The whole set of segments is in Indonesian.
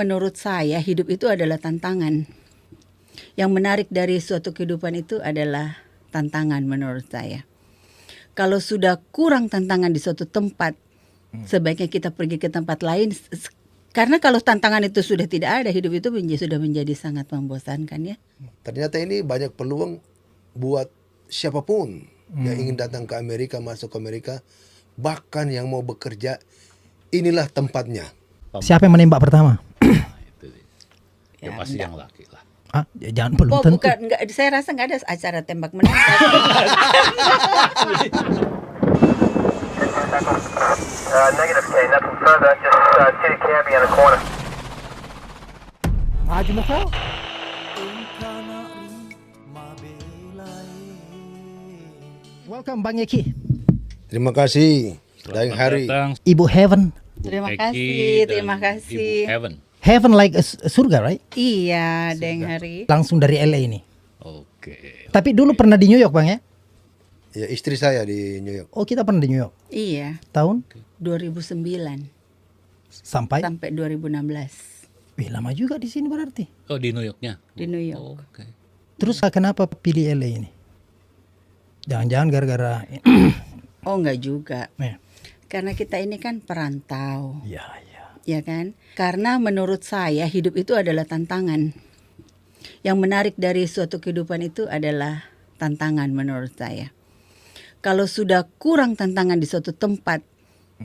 Menurut saya hidup itu adalah tantangan. Yang menarik dari suatu kehidupan itu adalah tantangan menurut saya. Kalau sudah kurang tantangan di suatu tempat, sebaiknya kita pergi ke tempat lain. Karena kalau tantangan itu sudah tidak ada, hidup itu sudah menjadi sangat membosankan ya. Ternyata ini banyak peluang buat siapapun yang ingin datang ke Amerika, masuk ke Amerika, bahkan yang mau bekerja, inilah tempatnya. Siapa yang menembak pertama? Itu dia. Ya pasti yang laki lah. Ah, jangan belum Oh tentu. bukan, enggak, saya rasa nggak ada acara tembak menembak. Negative K, nothing further, just city cabbie in the corner. Maju mo ko. Welcome Bang Eki. Terima kasih, Daeng Hari. Datang Ibu Heaven. Terima Eki kasih, dan terima kasih. Ibu Heaven. Heaven like a surga, right? Iya, Deng Hari. Langsung dari LA ini. Oke. Tapi dulu pernah di New York Bang ya? Ya, istri saya di New York. Oh kita pernah di New York. Iya, Tahun 2009 sampai? sampai 2016 Wih lama juga di sini berarti. Oh di New Yorknya. di New York. Oke. Terus kenapa pilih LA ini? Jangan-jangan gara-gara Oh enggak juga. ya. Karena kita ini kan perantau, Ya, ya. ya kan? Karena menurut saya hidup itu adalah tantangan. Yang menarik dari suatu kehidupan itu adalah tantangan menurut saya. Kalau sudah kurang tantangan di suatu tempat,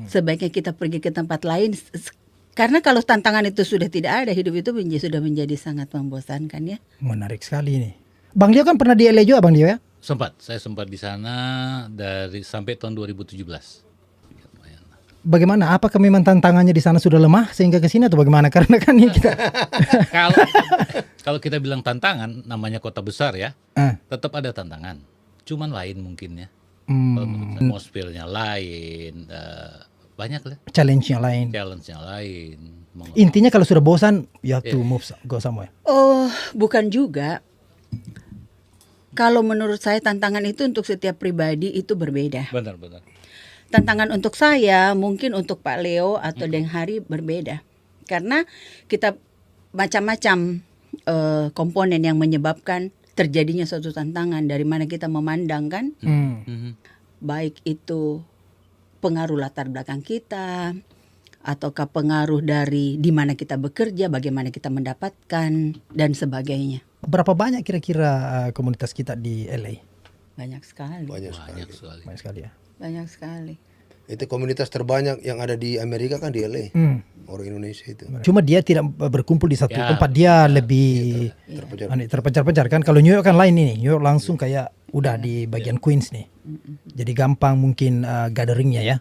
sebaiknya kita pergi ke tempat lain. Karena kalau tantangan itu sudah tidak ada, hidup itu sudah menjadi sangat membosankan ya. Menarik sekali ini. Bang Dio kan pernah di LA juga Bang Dio ya? Saya sempat di sana dari sampai tahun 2017. Lumayan. Bagaimana? Apakah memang tantangannya di sana sudah lemah sehingga ke sini atau bagaimana? Karena kan ini kita Kalau kalau kita bilang tantangan, namanya kota besar ya, tetap ada tantangan. Cuman lain mungkin ya. Kalau menurut saya, atmosfernya lain, banyak lah. challenge-nya lain. Challenge-nya lain. Intinya kalau sudah bosan, you have to move, go somewhere. Oh, bukan juga. Kalau menurut saya tantangan itu untuk setiap pribadi itu berbeda. Benar-benar. Tantangan untuk saya, mungkin untuk Pak Leo atau Deng Hari berbeda. Karena kita macam-macam komponen yang menyebabkan terjadinya suatu tantangan. Dari mana kita memandang kan, baik itu pengaruh latar belakang kita, ataukah pengaruh dari di mana kita bekerja, bagaimana kita mendapatkan, dan sebagainya. Berapa banyak kira-kira komunitas kita di LA? Banyak sekali. Banyak sekali. Banyak sekali. Banyak sekali ya. Banyak sekali. Itu komunitas terbanyak yang ada di Amerika kan di LA. Orang Indonesia itu. Cuma dia tidak berkumpul di satu Ya, tempat, dia lebih terpencar-pencar kan. Kalau New York kan lain ini. New York langsung kayak udah di bagian Queens nih. Jadi gampang mungkin gatheringnya ya.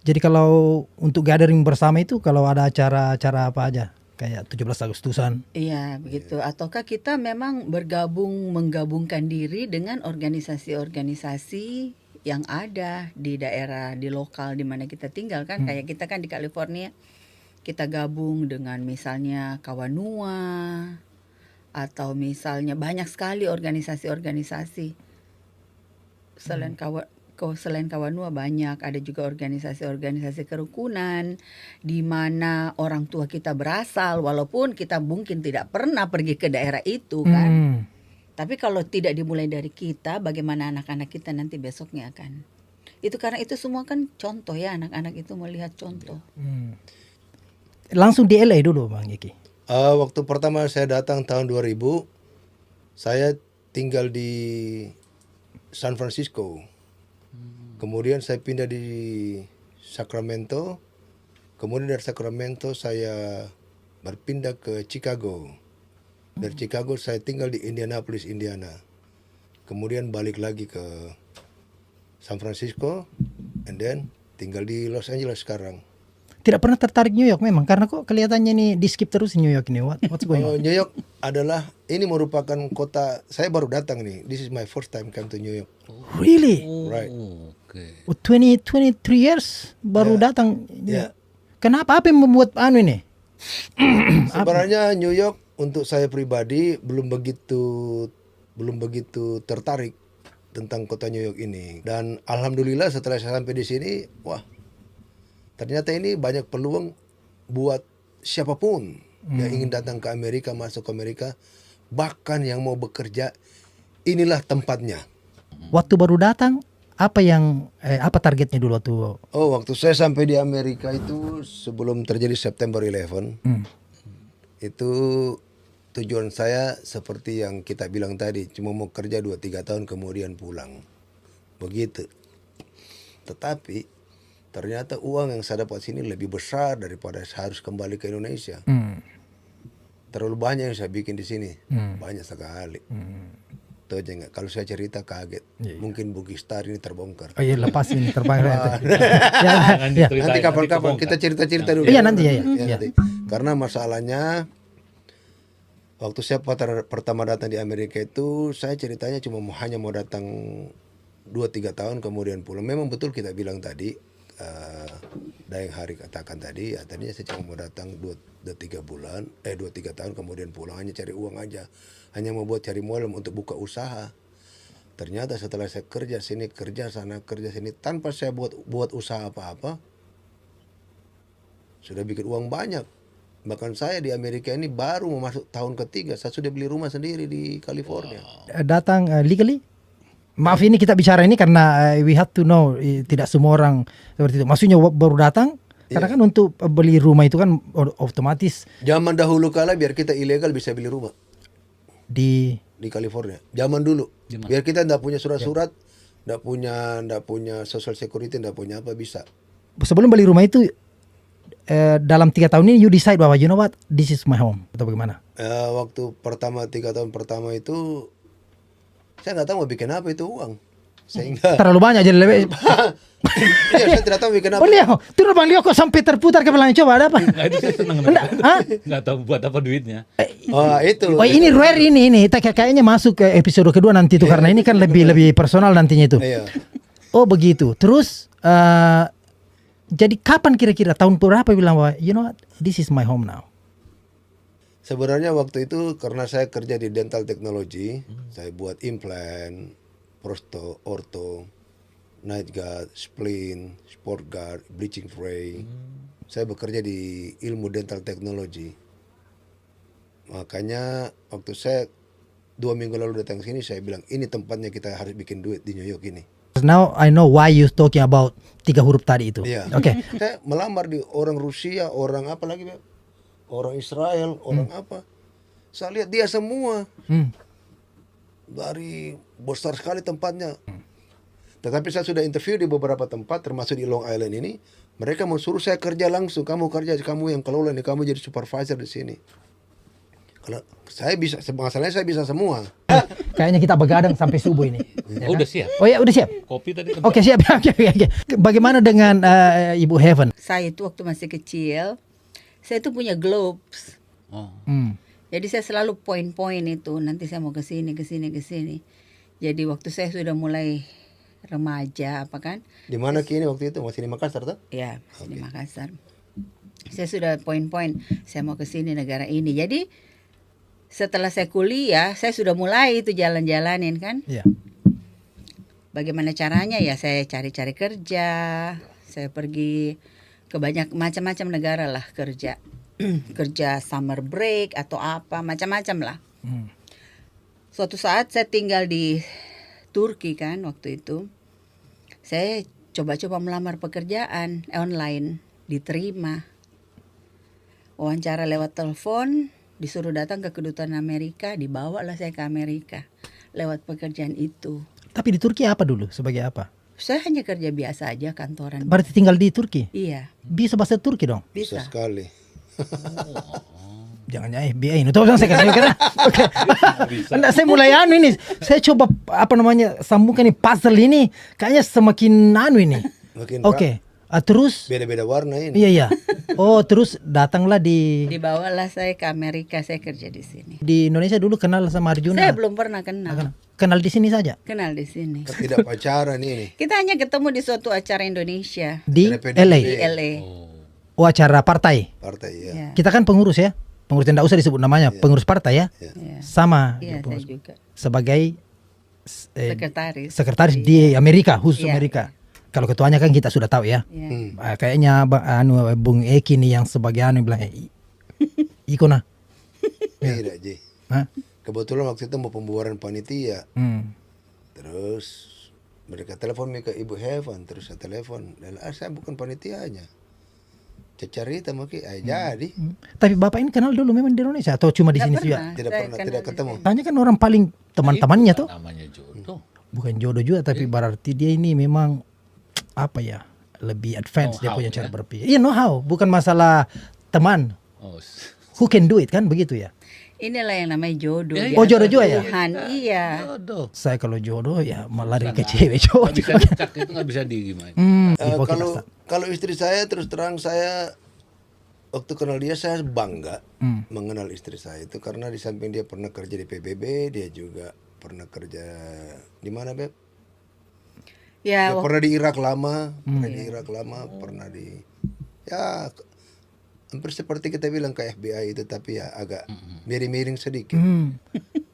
Jadi kalau untuk gathering bersama itu kalau ada acara-acara apa aja? Kayak 17 Agustusan. Iya, begitu. Ataukah kita memang menggabungkan diri dengan organisasi-organisasi yang ada di daerah, di lokal di mana kita tinggal kan. Kayak kita kan di California, kita gabung dengan misalnya Kawanua, atau misalnya banyak sekali organisasi-organisasi. Selain Kawanua banyak, ada juga organisasi-organisasi kerukunan di mana orang tua kita berasal, walaupun kita mungkin tidak pernah pergi ke daerah itu kan. Tapi kalau tidak dimulai dari kita, bagaimana anak-anak kita nanti besoknya akan. Itu karena itu semua kan contoh ya, anak-anak itu melihat contoh. Langsung di LA dulu Bang Eki. Waktu pertama saya datang tahun 2000, saya tinggal di San Francisco. Kemudian saya pindah di Sacramento. Kemudian dari Sacramento saya berpindah ke Chicago. Dari Chicago saya tinggal di Indianapolis, Indiana. Kemudian balik lagi ke San Francisco, and then tinggal di Los Angeles sekarang. Tidak pernah tertarik New York memang karena kok kelihatannya nih di skip terus New York ini. What's going on? New York adalah, ini merupakan kota, saya baru datang nih. This is my first time come to New York. Really? Right. Oke. 23 years baru datang. Ya. Kenapa? Apa yang membuat ini? Sebenarnya New York untuk saya pribadi belum begitu tertarik tentang kota New York ini. Dan alhamdulillah setelah saya sampai di sini, wah, ternyata ini banyak peluang buat siapapun yang ingin datang ke Amerika, masuk ke Amerika, bahkan yang mau bekerja, inilah tempatnya. Waktu baru datang, apa targetnya dulu waktu? Oh, waktu saya sampai di Amerika itu sebelum terjadi September 11, itu tujuan saya seperti yang kita bilang tadi, cuma mau kerja 2-3 tahun kemudian pulang. Begitu. Tetapi ternyata uang yang saya dapat sini lebih besar daripada saya harus kembali ke Indonesia. Terlalu banyak yang saya bikin di sini, banyak sekali. Tuh aja nggak. Kalau saya cerita kaget, mungkin Bugistar ini terbongkar. Oh iya, lepas ini terbang. Nanti kapan-kapan kita cerita-cerita dulu. Iya nanti ya. Nanti. Karena masalahnya waktu saya pertama datang di Amerika itu, saya ceritanya hanya mau datang 2-3 tahun kemudian pulang. Memang betul kita bilang tadi. Yang Hari katakan tadi, tadinya saya cuma mau datang 2-3 tahun kemudian pulang, hanya cari uang aja, hanya mau buat cari modal untuk buka usaha. Ternyata setelah saya kerja sini, kerja sana, kerja sini, tanpa saya buat usaha apa-apa, sudah bikin uang banyak. Bahkan saya di Amerika ini baru mau masuk tahun ketiga, saya sudah beli rumah sendiri di California. Datang legally? Maaf ini kita bicara ini karena we have to know, tidak semua orang seperti itu. Maksudnya baru datang, karena kan untuk beli rumah itu kan otomatis. Zaman dahulu kala biar kita ilegal bisa beli rumah Di California. Zaman dulu, biar kita tidak punya surat-surat, tidak punya social security, tidak punya apa bisa. Sebelum beli rumah itu, dalam 3 tahun ini you decide bahwa you know what, this is my home, atau bagaimana? Waktu 3 tahun pertama itu saya nggak tahu mau bikin apa itu uang, sehingga Terlalu banyak jadi lebih. iya, saya tidak tahu bikin apa. Beliau, terus Bang Leo kok sampai terputar ke belakang, coba ada apa? Nah, itu saya senang. Nggak tahu buat apa duitnya. Oh itu. Oh ini rare ini kayaknya masuk ke episode kedua nanti itu karena ini kan lebih personal nantinya itu. Iya. Oh begitu. Terus jadi kapan kira-kira tahun berapa bilang bahwa you know what, this is my home now? Sebenarnya waktu itu karena saya kerja di dental technology, saya buat implant, prosto, ortho, night guard, splint, sport guard, bleaching tray. Saya bekerja di ilmu dental technology. Makanya waktu saya 2 minggu lalu datang sini, saya bilang ini tempatnya kita harus bikin duit di New York ini. Now I know why you talking about 3 huruf tadi itu. Iya. Oke. Saya melamar di orang Rusia, orang apa lagi, Beb? Orang Israel, orang apa? Saya lihat dia semua. Dari besar sekali tempatnya. Tetapi saya sudah interview di beberapa tempat, termasuk di Long Island ini. Mereka mau suruh saya kerja langsung. Kamu kerja, kamu yang kelola nih, kamu jadi supervisor di sini. Kalau saya bisa, masalahnya saya bisa semua. Kayaknya kita begadang sampai subuh ini. Oh, udah siap. Oh ya udah siap. Kopi tadi. Oke siap. Oke. Bagaimana dengan Ibu Heaven? Saya itu waktu masih kecil, saya itu punya globes. Oh. Jadi saya selalu poin-poin itu, nanti saya mau ke sini. Jadi waktu saya sudah mulai remaja apa kan? Di mana kini waktu itu? Masih di Makassar tuh? Ya, di Makassar. Saya sudah poin-poin, saya mau ke sini negara ini. Jadi setelah saya kuliah, saya sudah mulai itu jalan-jalanin kan. Iya. Bagaimana caranya ya, saya cari-cari kerja, saya pergi ke banyak macam-macam negara lah kerja. Kerja summer break atau apa, macam-macam lah. Suatu saat saya tinggal di Turki kan waktu itu. Saya coba-coba melamar pekerjaan online, diterima. Wawancara lewat telepon, disuruh datang ke kedutaan Amerika, dibawalah saya ke Amerika lewat pekerjaan itu. Tapi di Turki apa dulu? Sebagai apa? Saya hanya kerja biasa aja kantoran. Berarti tinggal di Turki? Iya, Bisa bahasa Turki dong? Bisa bisa. sekali. Jangan FBI ini. Tahu saya kata. Oke. Enggak, saya mulai ini. Saya coba sambungkan nih puzzle ini. Kayaknya semakin ini. Makin Oke. Terus beda-beda warna ini. Iya. Oh, terus datanglah Dibawalah saya ke Amerika, saya kerja di sini. di Indonesia dulu kenal sama Arjuna. Saya belum pernah kenal. Kenal di sini saja. Kenal di sini. Tidak pacaran ini. Kita hanya ketemu di suatu acara Indonesia Di PDP. LA. di LA. Oh, acara partai. Partai ya. Ya. Kita kan pengurus ya. Pengurus tidak usah disebut namanya, pengurus partai ya. Ya. Sama Iya, saya juga sebagai sekretaris. di Amerika, khusus Iya. Amerika. Kalau ketuanya kan kita sudah tahu ya. Iya. Kayaknya Bung Eki nih yang sebagai bilang Ikona. Tidak, Ji. Hah? Kebetulan waktu itu mau pembubaran panitia. Terus mereka telepon ke Ibu Heaven, terus saya telepon, saya bukan panitianya. Cerita maki, jadi. Tapi Bapak ini kenal dulu memang di Indonesia atau cuma di sini juga? Tidak pernah, tidak ketemu. Tanya kan orang paling teman-temannya tuh. Namanya jodoh. Bukan jodoh juga, tapi berarti dia ini memang apa ya, lebih advance dia Know-how, punya cara ya? berpikir. Iya, know how, bukan masalah teman. Oh, Who can do it kan begitu ya? Inilah yang namanya jodoh. Ya, di oh, jodoh juga ya? Tuhan, iya. jodoh. Saya kalau jodoh ya malah lari ke cewek Nggak cowok. bisa dicak, itu nggak bisa di gimana. Oke, Kalau Pak. kalau istri saya terus terang saya waktu kenal dia saya bangga mengenal istri saya itu karena di samping dia pernah kerja di PBB, dia juga pernah kerja di mana, Beb? Ya, Dia pernah di Irak lama, pernah di ya hampir seperti kita bilang ke FBI itu, tapi ya agak miring-miring sedikit.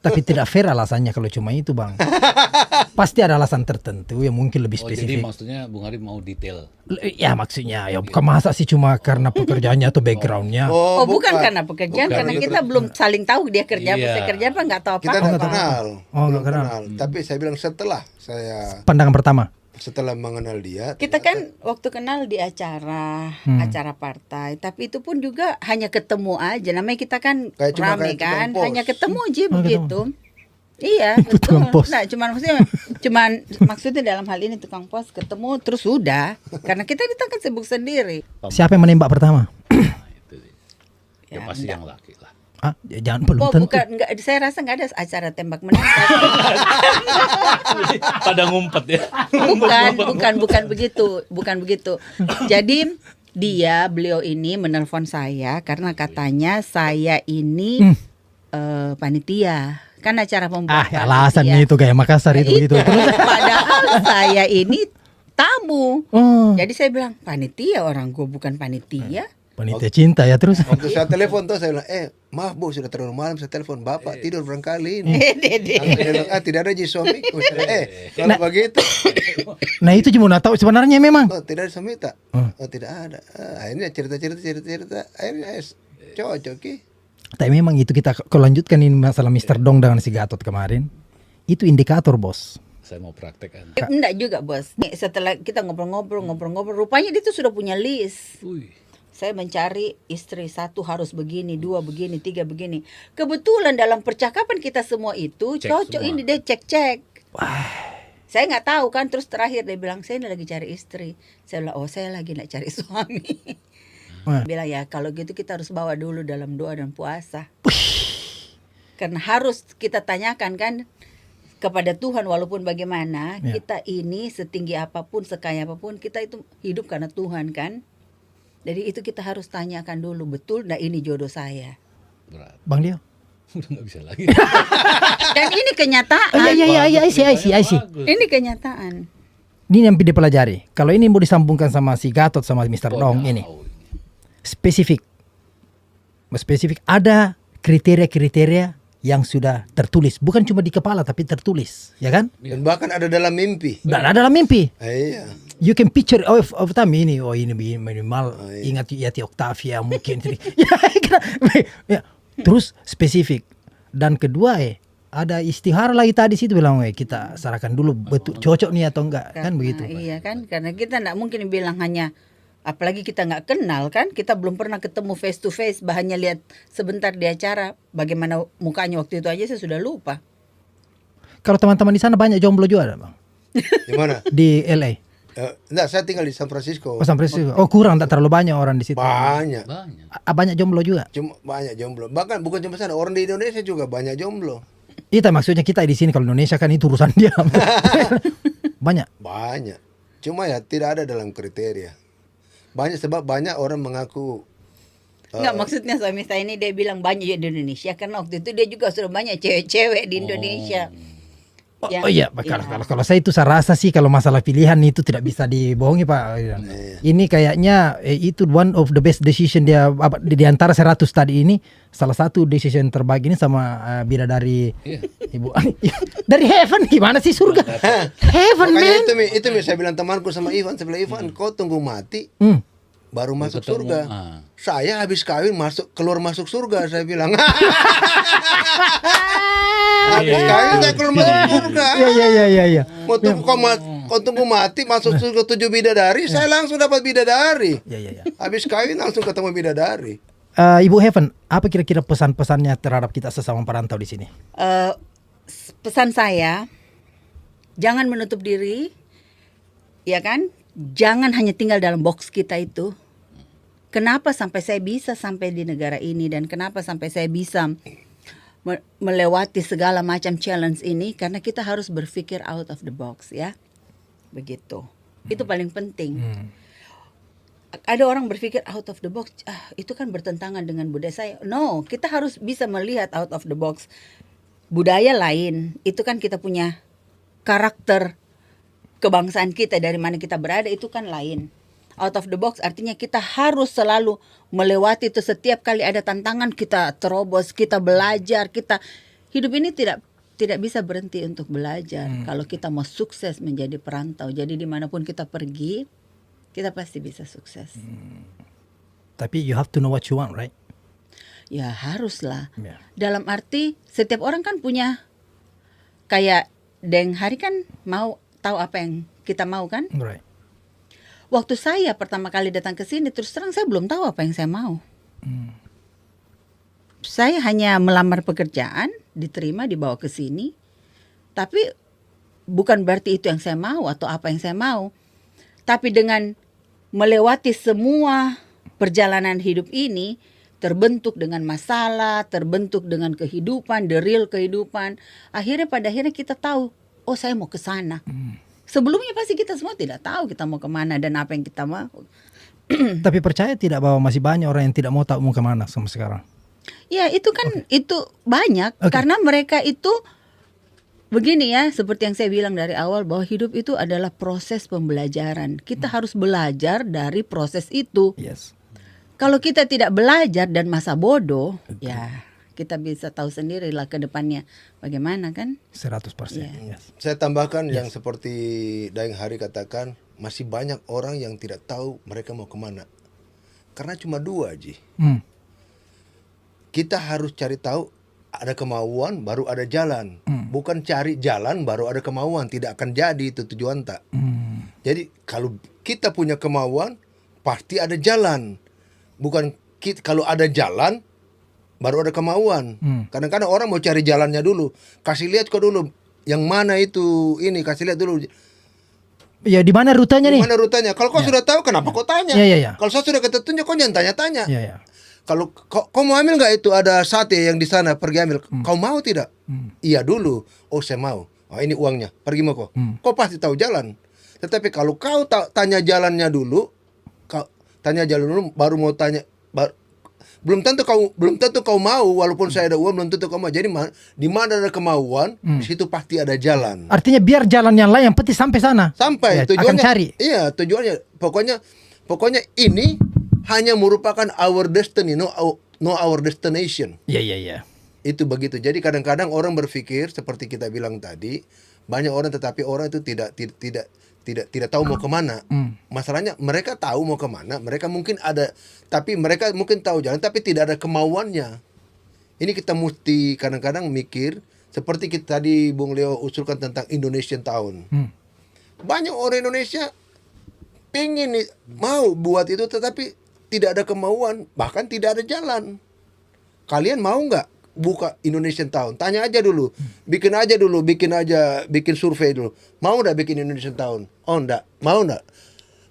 Tapi tidak fair alasannya kalau cuma itu, Bang. Pasti ada alasan tertentu yang mungkin lebih Oh, jadi spesifik. maksudnya Bung Arif mau detail. Ya maksudnya ya bukan masa sih cuma karena pekerjaannya atau backgroundnya. oh bukan karena pekerjaan, Bukan, karena itu- kita belum saling tahu dia kerja apa, Iya. saya kerja apa, nggak tahu Kita apa. nggak kenal, Oh, belum nggak kenal. kenal. Tapi saya bilang Pandangan pertama. setelah mengenal dia, Kita kan waktu kenal di acara partai, tapi itu pun juga hanya ketemu aja. Namanya kita kan Kayak cuma rame kayak tukang kan, pos. hanya ketemu aja Oh, begitu. Iya, Tukang betul. pos. Nah, maksudnya dalam hal ini tukang pos ketemu terus sudah. Karena kita kan sibuk sendiri. Siapa yang menembak pertama? Nah, itu dia. Ya, Ya, pasti enggak. yang laki lah. Ah, jangan belum Oh, tentu. bukan, enggak, saya rasa nggak ada acara tembak menembak. Pada ngumpet ya. bukan begitu. Jadi beliau ini menelpon saya karena katanya saya ini panitia. Kan acara pembukaan. Alasannya itu kayak Makassar itu begitu. Terus Padahal saya ini tamu. oh, Jadi saya bilang panitia, orang gue bukan panitia. panitia cinta ya terus. waktu saya telepon tuh saya bilang, maaf Bu, sudah terlalu malam saya telepon Bapak tidur barangkali ini. Dede. Dia bilang, tidak ada ji suami. Kalau begitu, Nah itu cuma tahu sebenarnya memang. oh tidak ada suami tak? Oh tidak ada. Akhirnya cerita. Akhirnya cocok ki. Tapi memang itu kita kalau lanjutkan ini masalah Mr. Dong dengan si Gatot kemarin. Itu indikator, Bos. Saya mau praktekkan. Enggak juga bos. Nih, setelah kita ngobrol-ngobrol, rupanya dia tuh sudah punya list. Wih. Saya mencari istri, 1 harus begini, 2 begini, 3 begini. Kebetulan dalam percakapan kita semua itu Cek cocok, semua. ini dia cek. Saya nggak tahu kan, terus terakhir dia bilang saya ini lagi cari istri. Saya bilang saya lagi nggak cari suami. Wah. Bilang ya kalau gitu kita harus bawa dulu dalam doa dan puasa. Karena harus kita tanyakan kan kepada Tuhan walaupun bagaimana Ya. kita ini setinggi apapun, sekaya apapun, kita itu hidup karena Tuhan kan. Jadi itu kita harus tanyakan dulu, betul nggak ini jodoh saya? Berat. Bang Leo. Udah nggak bisa lagi. Dan ini kenyataan. Oh, iya, I see. Bagus. Ini kenyataan. Ini yang dipelajari. Kalau ini mau disambungkan sama si Gatot sama Mr. Dong ini. Spesifik ada kriteria-kriteria yang sudah tertulis, bukan cuma di kepala tapi tertulis, ya kan? Dan bahkan ada dalam mimpi. Dan ada dalam mimpi. Iya. You can picture of time ini, ini minimal ingat Yati Octavia mungkin. Ya, terus spesifik. Dan kedua ada istihara lagi tadi situ bilang kita sarahkan dulu betul cocok nih atau enggak kan begitu. Iya kan, karena kita nggak mungkin bilang hanya, apalagi kita nggak kenal kan, kita belum pernah ketemu face to face, hanya lihat sebentar di acara, bagaimana mukanya waktu itu aja saya sudah lupa. Kalau teman-teman di sana banyak jomblo juga ada, Bang? Di mana? Di LA. Enggak, saya tinggal di San Francisco. Oh, San Francisco. Oh, kurang, tak terlalu banyak orang di situ. Banyak. Banyak. Banyak jomblo juga. Cuma banyak jomblo. Bahkan bukan cuma sana, orang di Indonesia juga banyak jomblo. Itu maksudnya kita di sini kalau Indonesia kan itu urusan dia. Banyak. Banyak. Cuma ya tidak ada dalam kriteria. Banyak sebab banyak orang mengaku Enggak, maksudnya suami saya ini dia bilang banyak di Indonesia karena waktu itu dia juga sudah banyak cewek-cewek di Indonesia. Oh iya, kalau saya itu saya rasa sih kalau masalah pilihan itu tidak bisa dibohongi Pak. Ini kayaknya itu one of the best decision dia di antara 100 tadi ini salah satu decision terbaik ini sama bidadari Ibu dari heaven, gimana sih surga? Heaven makanya man. itu saya bilang temanku sama Ivan, saya bilang Ivan kau tunggu mati baru masuk ketemu, surga. Saya habis kawin keluar masuk surga, saya bilang. Habis kawin saya keluar masuk surga. Iya. Mau tunggu kau tunggu mati masuk surga 7 bidadari, saya langsung dapat bidadari. Iya. Habis kawin langsung ketemu bidadari. Ibu Heaven, apa kira-kira pesan-pesannya terhadap kita sesama perantau di sini? Pesan saya, jangan menutup diri, ya kan? Jangan hanya tinggal dalam box kita itu. Kenapa sampai saya bisa sampai di negara ini dan kenapa sampai saya bisa melewati segala macam challenge ini? Karena kita harus berpikir out of the box, ya. Begitu. Itu paling penting. Ada orang berpikir out of the box, itu kan bertentangan dengan budaya saya. No, kita harus bisa melihat out of the box. Budaya lain, itu kan kita punya karakter kebangsaan kita, dari mana kita berada itu kan lain. Out of the box artinya kita harus selalu melewati itu. Setiap kali ada tantangan kita terobos, kita belajar, kita hidup ini tidak bisa berhenti untuk belajar. Kalau kita mau sukses menjadi perantau, jadi dimanapun kita pergi, kita pasti bisa sukses. Tapi you have to know what you want, right? Ya haruslah. Yeah. Dalam arti setiap orang kan punya, kayak Deng Hari kan mau tahu apa yang kita mau kan? Right. Waktu saya pertama kali datang ke sini, terus terang saya belum tahu apa yang saya mau. Saya hanya melamar pekerjaan, diterima, dibawa ke sini. Tapi bukan berarti itu yang saya mau atau apa yang saya mau. Tapi dengan melewati semua perjalanan hidup ini, terbentuk dengan masalah, terbentuk dengan kehidupan, the real kehidupan. Pada akhirnya kita tahu, oh saya mau ke sana. Sebelumnya pasti kita semua tidak tahu kita mau kemana dan apa yang kita mau. Tapi percaya tidak bahwa masih banyak orang yang tidak mau tahu mau kemana sama sekarang? Ya itu kan itu banyak. Karena mereka itu begini ya, seperti yang saya bilang dari awal bahwa hidup itu adalah proses pembelajaran. Kita harus belajar dari proses itu. Yes. Kalau kita tidak belajar dan masa bodoh, ya kita bisa tahu sendiri lah ke depannya bagaimana kan? 100%. Yeah. Yes. Saya tambahkan yang seperti Daeng Hari katakan, masih banyak orang yang tidak tahu mereka mau kemana. Karena cuma 2, Ji. Kita harus cari tahu, ada kemauan baru ada jalan. Bukan cari jalan baru ada kemauan, tidak akan jadi itu tujuan tak. Jadi kalau kita punya kemauan, pasti ada jalan. Bukan kalau ada jalan baru ada kemauan. Kadang-kadang orang mau cari jalannya dulu. Kasih lihat kok dulu yang mana itu ini, kasih lihat dulu. Ya di mana rutenya nih? Di mana rutenya? Kalau kau sudah tahu kenapa kau tanya? Ya. Kalau saya sudah ketunjuk kau jangan tanya-tanya. Ya. Kalau kau mau ambil nggak itu ada sate yang di sana, pergi ambil. Kau mau tidak? Iya dulu. Oh saya mau. Oh ini uangnya. Pergi mau kau. Kau pasti tahu jalan. Tetapi kalau kau tanya jalannya dulu, baru mau tanya. Belum tentu kau mau, walaupun saya ada uang belum tentu kau mau. Jadi di mana ada kemauan, di situ pasti ada jalan. Artinya biar jalan yang lain yang penting sampai sana. Sampai Ya, tujuannya. akan cari. Iya, tujuannya. Pokoknya ini hanya merupakan our destiny, no our destination. Iya. Itu begitu. Jadi kadang-kadang orang berpikir seperti kita bilang tadi, banyak orang tetapi orang itu tidak tahu mau kemana. Masalahnya mereka tahu mau kemana, mereka mungkin ada, tapi mereka mungkin tahu jalan, tapi tidak ada kemauannya. Ini kita mesti kadang-kadang mikir seperti kita tadi Bung Leo usulkan tentang Indonesian Town. Banyak orang Indonesia pengen mau buat itu, tetapi tidak ada kemauan, bahkan tidak ada jalan. Kalian mau nggak buka Indonesian Town? Tanya aja dulu, bikin survei dulu. Mau nggak bikin Indonesian Town? Oh nggak, mau nggak?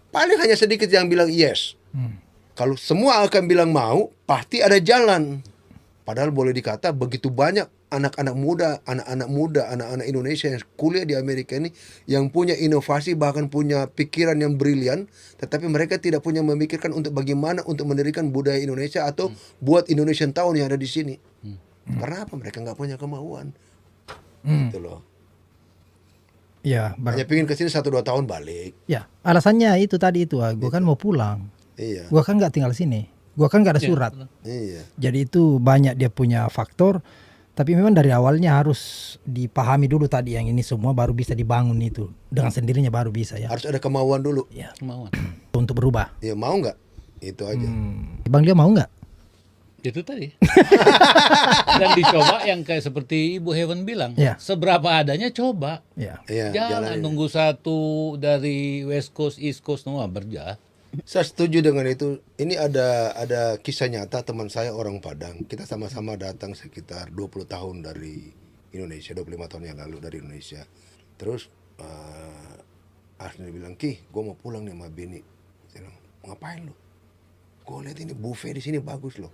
Paling hanya sedikit yang bilang yes. Kalau semua akan bilang mau, pasti ada jalan. Padahal boleh dikata begitu banyak anak-anak muda, anak-anak Indonesia yang kuliah di Amerika ini yang punya inovasi, bahkan punya pikiran yang brilian, tetapi mereka tidak punya memikirkan untuk bagaimana untuk mendirikan budaya Indonesia atau buat Indonesian Town yang ada di sini. Karena apa? Mereka nggak punya kemauan. Gitu loh. Ya, Hanya pengen ke sini 1-2 tahun balik. Ya, alasannya itu tadi itu, gue kan mau pulang. Iya. Gue kan nggak tinggal sini. Gue kan nggak ada surat. Iya. Jadi itu banyak dia punya faktor. Tapi memang dari awalnya harus dipahami dulu tadi yang ini semua baru bisa dibangun itu. Dengan sendirinya baru bisa ya. Harus ada kemauan dulu. Ya. Kemauan. Untuk berubah. Ya mau nggak? Itu aja. Bang Leo mau nggak? Itu tadi. Dan dicoba yang kayak seperti Ibu Heaven bilang, Ya. seberapa adanya coba. Ya. Iya, Jangan jalan. nunggu satu dari West Coast, East Coast, semua berjalan. Saya setuju dengan itu. Ini ada kisah nyata teman saya orang Padang. Kita sama-sama datang sekitar 20 tahun dari Indonesia, 25 tahun yang lalu dari Indonesia. Terus Asni bilang, "Ki, gue mau pulang nih sama bini." Saya bilang, "Ngapain lu?" "Gue lihat ini buffet di sini bagus loh.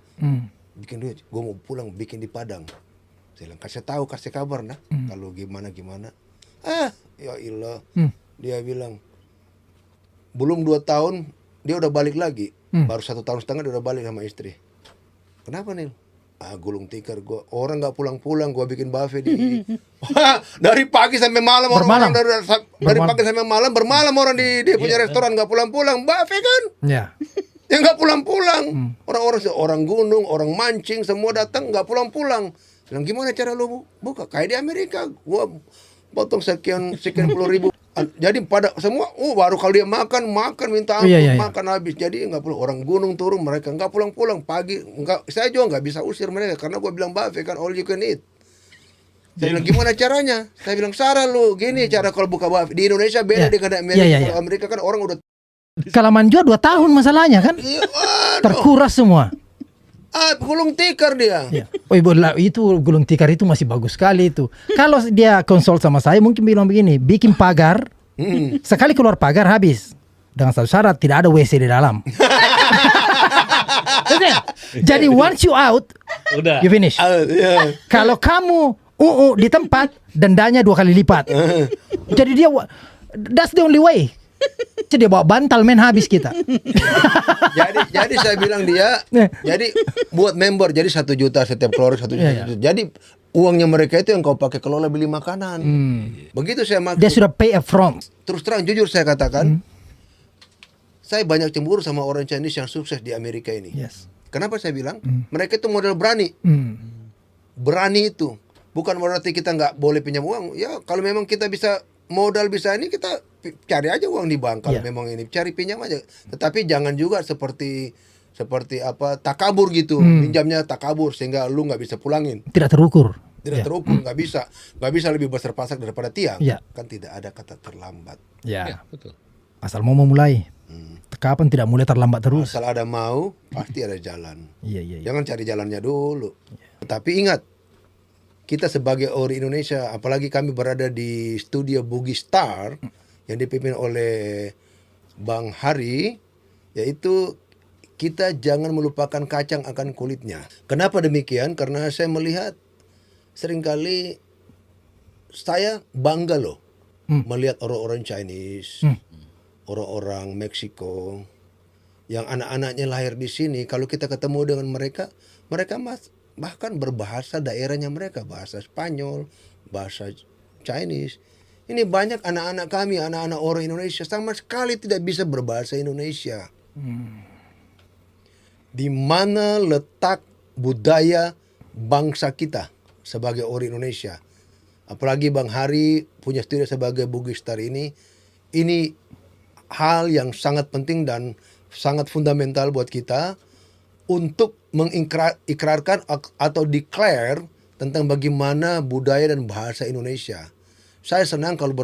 Bikin duit. Gue mau pulang bikin di Padang." Saya bilang, kasih kabar nah. Kalau gimana. Ya ilah. Dia bilang, belum 2 tahun dia udah balik lagi. Baru 1 tahun setengah dia udah balik sama istri. "Kenapa nih?" Gulung tikar gua. Orang nggak pulang-pulang, gua bikin buffet di dari pagi sampai malam Bermalam. orang dari pagi sampai malam bermalam orang di dia punya restoran nggak pulang-pulang buffet kan? Ya. Yang nggak pulang-pulang. Orang gunung, orang mancing semua datang nggak pulang-pulang. Bilang, "Gimana cara lu buka?" "Kayak di Amerika, gua potong sekian puluh ribu." Jadi pada semua, baru kalau dia makan minta ampun, Iya. makan habis. Jadi nggak perlu orang gunung turun, mereka nggak pulang-pulang pagi. Saya juga nggak bisa usir mereka karena gue bilang buffet kan all you can eat. Saya bilang, "Gimana caranya?" Saya bilang, "Sarah lu gini cara kalau buka buffet di Indonesia beda Iya. dengan Amerika. Iya. Kalau Amerika kan orang udah Kalaman juga 2 tahun masalahnya kan? Terkuras semua. gulung tikar dia. Ya. Oh ibu, itu gulung tikar itu masih bagus sekali itu. Kalau dia konsult sama saya mungkin bilang begini, bikin pagar, sekali keluar pagar habis. Dengan satu syarat, tidak ada WC di dalam. Jadi once you out, Udah. you finish. Iya. Kalau kamu di tempat, dendanya 2 kali lipat. Jadi dia, that's the only way. Jadi dia bawa bantal main habis kita. jadi saya bilang dia, jadi buat member jadi 1 juta setiap keluar 1 juta. Jadi uangnya mereka itu yang kau pakai kelola beli makanan. Begitu saya makan. Dia sudah pay up front. Terus terang jujur saya katakan, saya banyak cemburu sama orang Chinese yang sukses di Amerika ini. Yes. Kenapa saya bilang? Mereka itu model berani. Berani itu. Bukan berarti kita nggak boleh pinjam uang. Ya kalau memang kita bisa modal bisa ini kita cari aja uang di bank. Kalau memang ini cari pinjam aja. Tetapi jangan juga seperti apa takabur gitu. Pinjamnya takabur sehingga lu nggak bisa pulangin. Tidak terukur. Tidak terukur, nggak bisa lebih besar pasak daripada tiang. Ya. Kan tidak ada kata terlambat. Ya. Betul. Asal mau memulai. Kapan tidak mulai terlambat terus. Asal ada mau, pasti ada jalan. Iya. Jangan cari jalannya dulu. Tapi ingat, kita sebagai orang Indonesia, apalagi kami berada di studio Bugis Star yang dipimpin oleh Bang Hari, yaitu kita jangan melupakan kacang akan kulitnya. Kenapa demikian? Karena saya melihat seringkali saya bangga loh melihat orang-orang Chinese, orang-orang Meksiko yang anak-anaknya lahir di sini. Kalau kita ketemu dengan mereka bahkan berbahasa daerahnya mereka, bahasa Spanyol, bahasa Chinese. Ini banyak anak-anak kami, anak-anak orang Indonesia sama sekali tidak bisa berbahasa Indonesia. Di mana letak budaya bangsa kita sebagai orang Indonesia? Apalagi Bang Hari punya studio sebagai Bugis Star ini hal yang sangat penting dan sangat fundamental buat kita untuk mengikrarkan atau declare tentang bagaimana budaya dan bahasa Indonesia. Saya senang kalau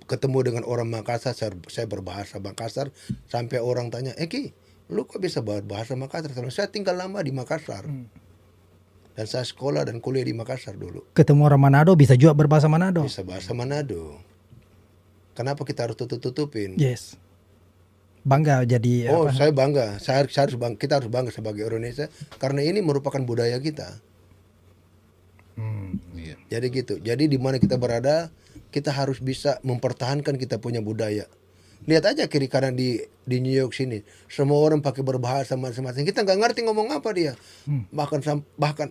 ketemu dengan orang Makassar, saya berbahasa Makassar sampai orang tanya, "Ki, lu kok bisa bahasa Makassar?" Saya tinggal lama di Makassar. Dan saya sekolah dan kuliah di Makassar dulu. Ketemu orang Manado bisa juga berbahasa Manado. Bisa bahasa Manado. Kenapa kita harus tutup-tutupin? Yes. Bangga jadi Saya bangga. Kita harus bangga sebagai orang Indonesia karena ini merupakan budaya kita. Iya. Jadi gitu. Jadi di mana kita berada, kita harus bisa mempertahankan kita punya budaya. Lihat aja kiri kanan di New York sini, semua orang pakai berbahasa masing-masing. Kita nggak ngerti ngomong apa dia. Bahkan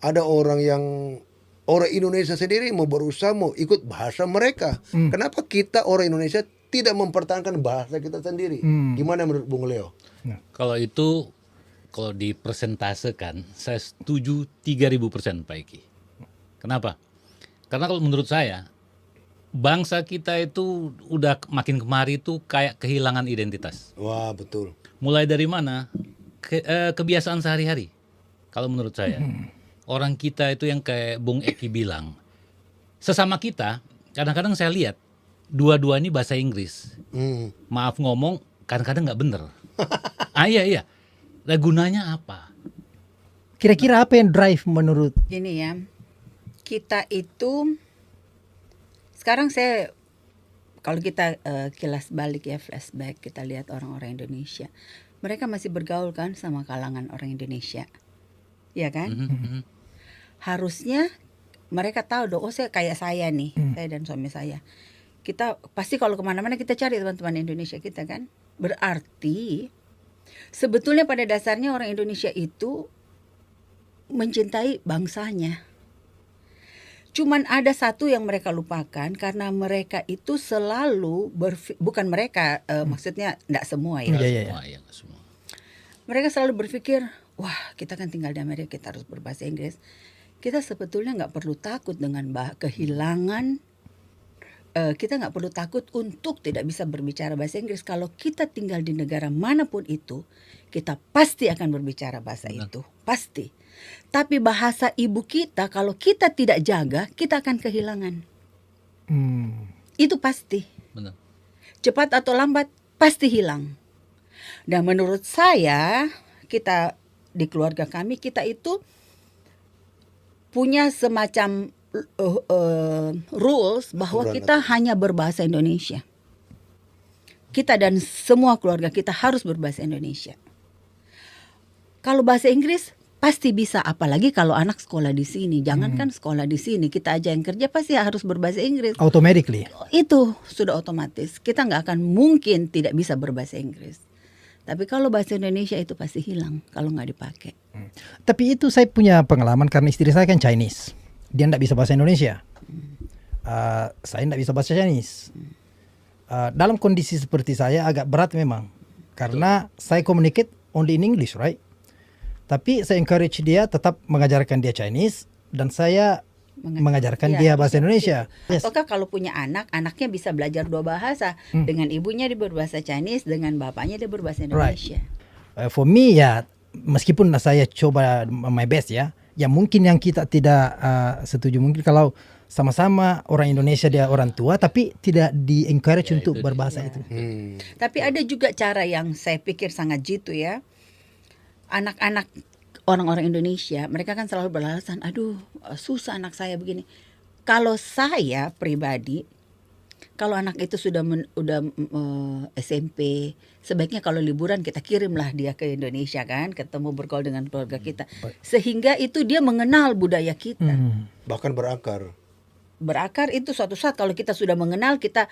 ada orang Indonesia sendiri mau berusaha mau ikut bahasa mereka. Kenapa kita orang Indonesia tidak mempertahankan bahasa kita sendiri? Gimana menurut Bung Leo? Kalau itu, kalau dipresentasekan, saya setuju 3000% Pak Eki. Kenapa? Karena kalau menurut saya, bangsa kita itu udah makin kemari itu kayak kehilangan identitas. Wah, betul. Mulai dari mana? Kebiasaan sehari-hari. Kalau menurut saya, orang kita itu yang kayak Bung Eki bilang, sesama kita, kadang-kadang saya lihat dua-dua ini bahasa Inggris. Maaf ngomong, kadang-kadang nggak bener. Iya. Nah, gunanya apa? Kira-kira apa yang drive menurut? Gini ya, kita itu sekarang kalau kita kilas balik ya, flashback, kita lihat orang-orang Indonesia, mereka masih bergaul kan sama kalangan orang Indonesia, ya kan? Harusnya mereka tahu dong, saya kayak saya nih, saya dan suami saya, kita pasti kalau kemana-mana kita cari teman-teman Indonesia kita kan. Berarti sebetulnya pada dasarnya orang Indonesia itu mencintai bangsanya. Cuman ada satu yang mereka lupakan, karena mereka itu selalu bukan mereka, maksudnya enggak semua ya. Iya. Semua. Mereka selalu berpikir, wah kita kan tinggal di Amerika, kita harus berbahasa Inggris. Kita sebetulnya nggak perlu takut dengan kehilangan. Kita nggak perlu takut untuk tidak bisa berbicara bahasa Inggris. Kalau kita tinggal di negara manapun itu, kita pasti akan berbicara bahasa itu, pasti. Tapi bahasa ibu kita, kalau kita tidak jaga, kita akan kehilangan. Itu pasti. Benar. Cepat atau lambat pasti hilang. Dan menurut saya, kita di keluarga kami, kita itu punya semacam rules bahwa kita hanya berbahasa Indonesia. Kita dan semua keluarga kita harus berbahasa Indonesia. Kalau bahasa Inggris pasti bisa, apalagi kalau anak sekolah di sini. Jangankan sekolah di sini, kita aja yang kerja pasti harus berbahasa Inggris. Automatically. Itu sudah otomatis. Kita nggak akan mungkin tidak bisa berbahasa Inggris. Tapi kalau bahasa Indonesia itu pasti hilang kalau nggak dipakai. Tapi itu saya punya pengalaman karena istri saya kan Chinese. Dia nggak bisa bahasa Indonesia. Saya nggak bisa bahasa Chinese. Dalam kondisi seperti saya agak berat memang. Karena saya communicate only in English, right? Tapi saya encourage dia tetap mengajarkan dia Chinese dan saya mengajarkan dia bahasa Indonesia. Ataukah kalau punya anak, anaknya bisa belajar dua bahasa. Dengan ibunya dia berbahasa Chinese, dengan bapaknya dia berbahasa Indonesia. For me ya, meskipun saya coba my best ya, mungkin yang kita tidak setuju mungkin kalau sama-sama orang Indonesia dia orang tua tapi tidak di encourage untuk berbahasa itu. Tapi ada juga cara yang saya pikir sangat jitu ya. Anak-anak orang-orang Indonesia, mereka kan selalu beralasan, aduh susah anak saya begini. Kalau saya pribadi, kalau anak itu sudah SMP, sebaiknya kalau liburan kita kirimlah dia ke Indonesia kan, ketemu bergaul dengan keluarga kita, sehingga itu dia mengenal budaya kita. Bahkan berakar. Berakar itu suatu saat kalau kita sudah mengenal, kita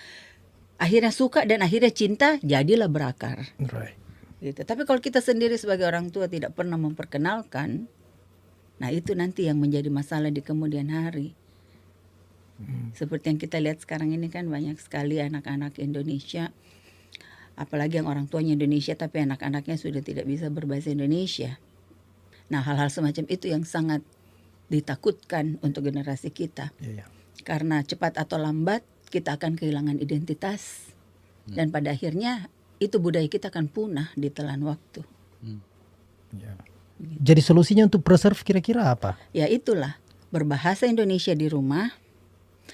akhirnya suka dan akhirnya cinta, jadilah berakar. Right. Gitu. Tapi kalau kita sendiri sebagai orang tua tidak pernah memperkenalkan, nah itu nanti yang menjadi masalah di kemudian hari. Seperti yang kita lihat sekarang ini kan banyak sekali anak-anak Indonesia, apalagi yang orang tuanya Indonesia tapi anak-anaknya sudah tidak bisa berbahasa Indonesia. Nah hal-hal semacam itu yang sangat ditakutkan untuk generasi kita. Karena cepat atau lambat kita akan kehilangan identitas. Dan pada akhirnya itu budaya kita akan punah di telan waktu. Jadi solusinya untuk preserve kira-kira apa? Ya itulah, berbahasa Indonesia di rumah,